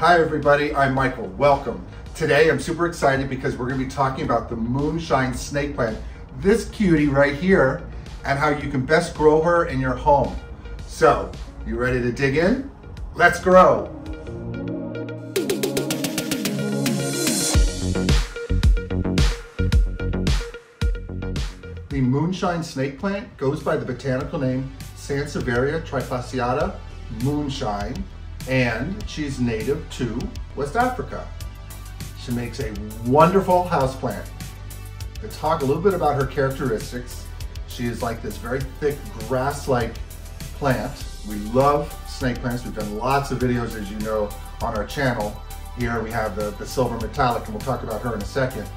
Hi everybody, I'm Michael. Welcome. Today I'm super excited because we're going to be talking about the Moonshine Snake Plant, this cutie right here, and how you can best grow her in your home. So, you ready to dig in? Let's grow! The Moonshine Snake Plant goes by the botanical name Sansevieria trifasciata moonshine, and she's native to West Africa. She makes a wonderful houseplant. To talk a little bit about her characteristics, she is like this very thick grass-like plant. We love snake plants. We've done lots of videos, as you know, on our channel. Here we have the silver metallic, and we'll talk about her in a second.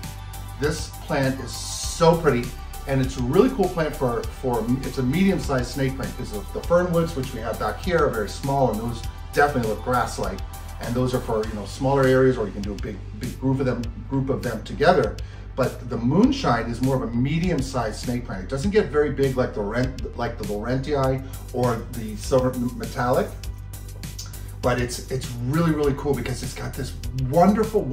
This plant is so pretty, and it's a really cool plant for it's a medium-sized snake plant because the fernwoods, which we have back here, are very small, and those definitely look grass-like. And those are for, you know, smaller areas, or you can do a big group of them together. But the moonshine is more of a medium-sized snake plant. It doesn't get very big like the Laurentii or the silver metallic, but it's really cool because it's got this wonderful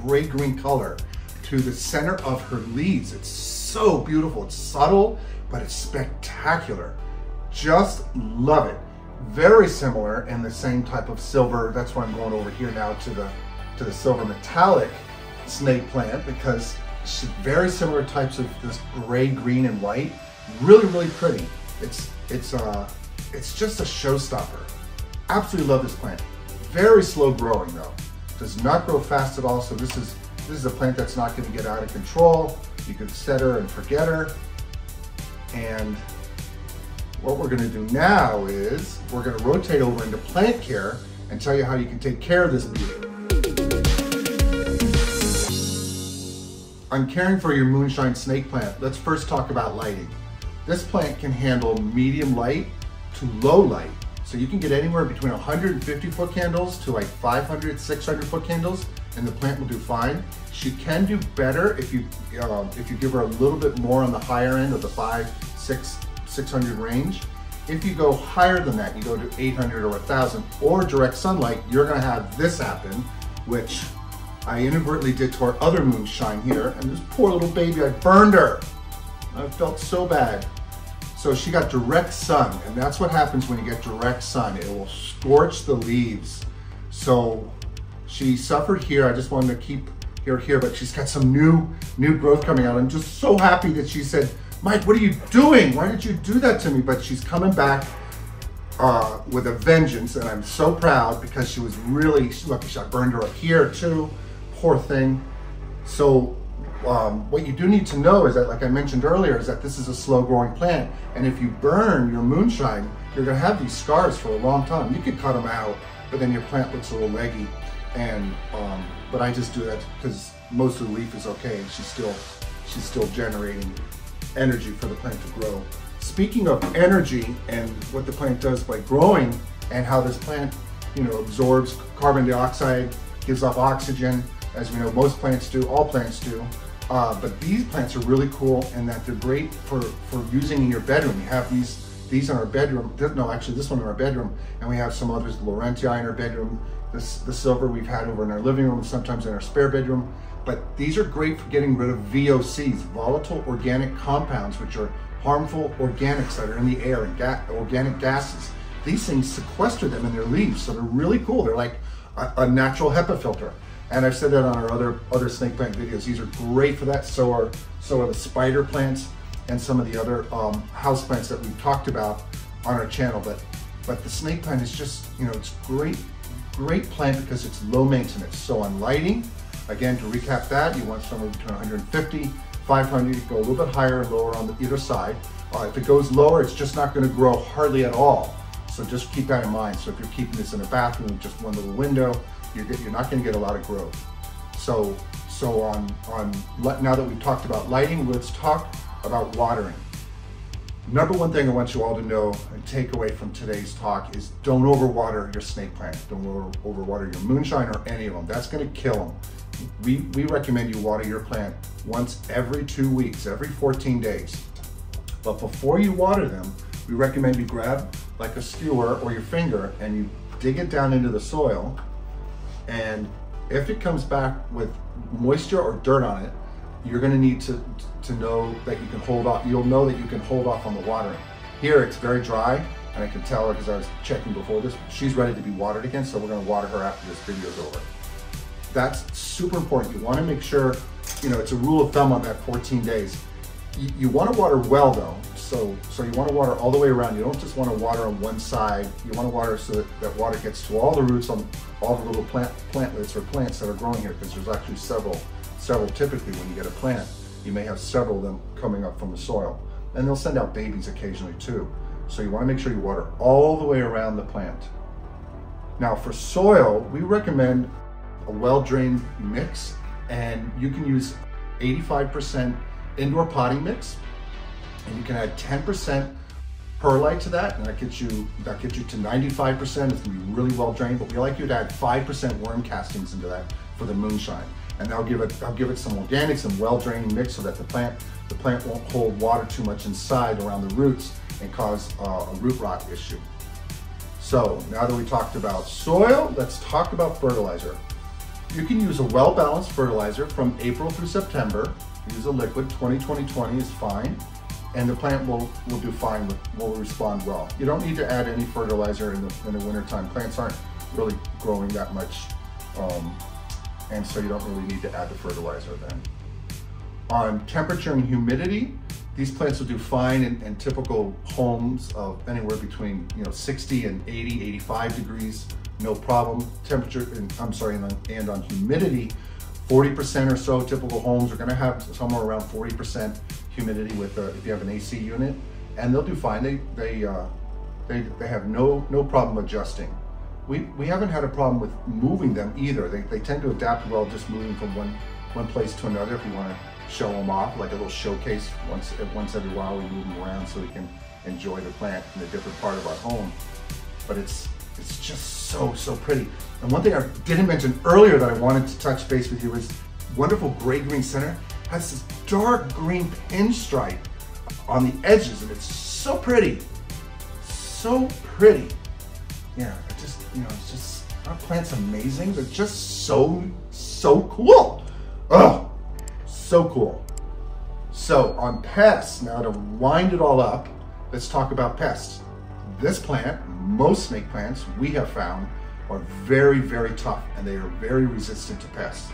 gray-green color to the center of her leaves. It's so beautiful. It's subtle, but it's spectacular. Just love it. Very similar in the same type of silver. That's why I'm going over here now to the silver metallic snake plant, because she's very similar types of this gray, green, and white. Really pretty. It's just a showstopper. Absolutely love this plant. Very slow growing though. Does not grow fast at all. So this is a plant that's not going to get out of control. You can set her and forget her. And what we're going to do now is we're going to rotate over into plant care and tell you how you can take care of this beauty. On caring for your moonshine snake plant, let's first talk about lighting. This plant can handle medium light to low light. So you can get anywhere between 150 foot candles to like 500, 600 foot candles, and the plant will do fine. She can do better if you give her a little bit more on the higher end of the 600 range. If you go higher than that, you go to 800 or 1000 or direct sunlight, you're gonna have this happen, which I inadvertently did to our other moonshine here, and this poor little baby, I burned her. I felt so bad. So she got direct sun, and that's what happens when you get direct sun. It will scorch the leaves. So she suffered here. I just wanted to keep her here, but she's got some new growth coming out. I'm just so happy that she said, Mike, what are you doing? Why did you do that to me? But she's coming back with a vengeance, and I'm so proud because she was really, look, I burned her up here too, poor thing. So what you do need to know is that, like I mentioned earlier, is that this is a slow growing plant, and if you burn your moonshine, you're gonna have these scars for a long time. You could cut them out, but then your plant looks a little leggy, and but I just do that because most of the leaf is okay, and she's still generating energy for the plant to grow. Speaking of energy and what the plant does by growing, and how this plant, you know, absorbs carbon dioxide, gives off oxygen, as we know most plants do, all plants do. But these plants are really cool in that they're great for using in your bedroom. We have these in our bedroom. No, actually this one in our bedroom, and we have some others, the Laurentii in our bedroom, the silver we've had over in our living room, sometimes in our spare bedroom. But these are great for getting rid of VOCs, volatile organic compounds, which are harmful organics that are in the air, and organic gases. These things sequester them in their leaves, so they're really cool. They're like a natural HEPA filter. And I've said that on our other snake plant videos. These are great for that. So are the spider plants and some of the other house plants that we've talked about on our channel. But the snake plant is just, you know, it's great plant because it's low maintenance. So on lighting, again, to recap that, you want somewhere between 150, 500, you go a little bit higher and lower on either side. If it goes lower, it's just not going to grow hardly at all. So just keep that in mind. So if you're keeping this in a bathroom with just one little window, you're not going to get a lot of growth. So now that we've talked about lighting, let's talk about watering. Number one thing I want you all to know and take away from today's talk is don't overwater your snake plant. Don't overwater your moonshine or any of them. That's going to kill them. We recommend you water your plant once every 2 weeks, every 14 days. But before you water them, we recommend you grab like a skewer or your finger and you dig it down into the soil And if it comes back with moisture or dirt on it, you're going to need to know that you can hold off. You'll know that you can hold off on the watering. Here it's very dry, and I can tell her because I was checking before this. She's ready to be watered again, so we're going to water her after this video is over. That's super important. You want to make sure, you know, it's a rule of thumb on that 14 days. You want to water well though, so you want to water all the way around. You don't just want to water on one side. You want to water so that water gets to all the roots on all the little plantlets or plants that are growing here, because there's actually several. Typically when you get a plant, you may have several of them coming up from the soil. And they'll send out babies occasionally too. So you want to make sure you water all the way around the plant. Now for soil, we recommend a well-drained mix, and you can use 85% indoor potting mix, and you can add 10% perlite to that, and that gets you to 95%. It's gonna be really well drained, but we like you to add 5% worm castings into that for the moonshine. And I'll give it some organics and well-drained mix so that the plant won't hold water too much inside around the roots and cause a root rot issue. So now that we talked about soil, let's talk about fertilizer. You can use a well-balanced fertilizer from April through September. Use a liquid, 20-20-20 is fine, and the plant will do fine, will respond well. You don't need to add any fertilizer in the wintertime. Plants aren't really growing that much, and so you don't really need to add the fertilizer then. On temperature and humidity, these plants will do fine in typical homes of anywhere between 60 and 80, 85 degrees, no problem. Temperature, and on humidity, 40% or so. Typical homes are going to have somewhere around 40% humidity with if you have an AC unit, and they'll do fine. They have no problem adjusting. We haven't had a problem with moving them either. They tend to adapt well just moving from one place to another. If you want to show them off, like a little showcase, once every while we move them around so we can enjoy the plant in a different part of our home. But it's just so pretty. And one thing I didn't mention earlier that I wanted to touch base with you is wonderful gray-green center has this dark green pinstripe on the edges, and it's so pretty. So pretty. Yeah, it's just, our plant's amazing. They're just so cool. Oh, so cool. So on pests, now to wind it all up, let's talk about pests. This plant, most snake plants we have found, are very, very tough, and they are very resistant to pests.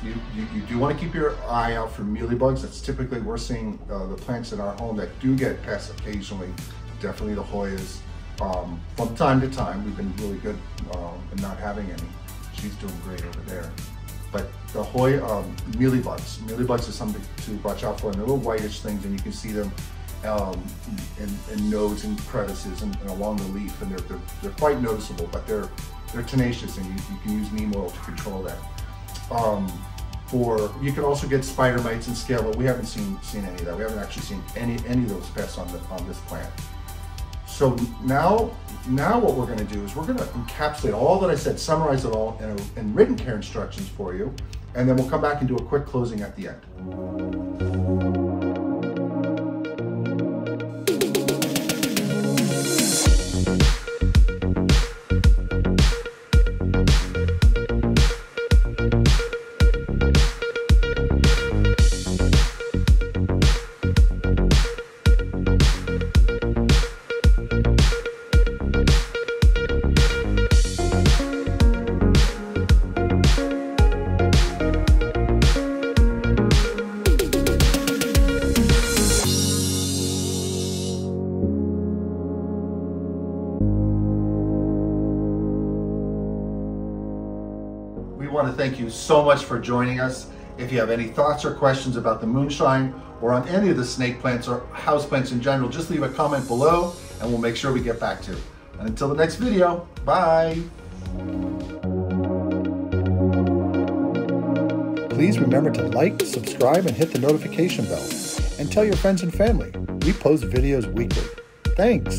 You do want to keep your eye out for mealybugs. That's typically, we're seeing the plants in our home that do get pests occasionally, definitely the Hoyas. From time to time, we've been really good in not having any. She's doing great over there. But the Hoya, mealybugs is something to watch out for, and they're little whitish things, and you can see them in nodes and crevices and along the leaf, and they're quite noticeable, but they're tenacious, and you can use neem oil to control that. You can also get spider mites and scale, but we haven't seen any of that. We haven't actually seen any of those pests on this plant. So now what we're going to do is we're going to encapsulate all that I said, summarize it all in written care instructions for you, and then we'll come back and do a quick closing at the end. We want to thank you so much for joining us. If you have any thoughts or questions about the moonshine or on any of the snake plants or house plants in general, just leave a comment below and we'll make sure we get back to you. And until the next video, bye. Please remember to like, subscribe, and hit the notification bell. And tell your friends and family. We post videos weekly. Thanks.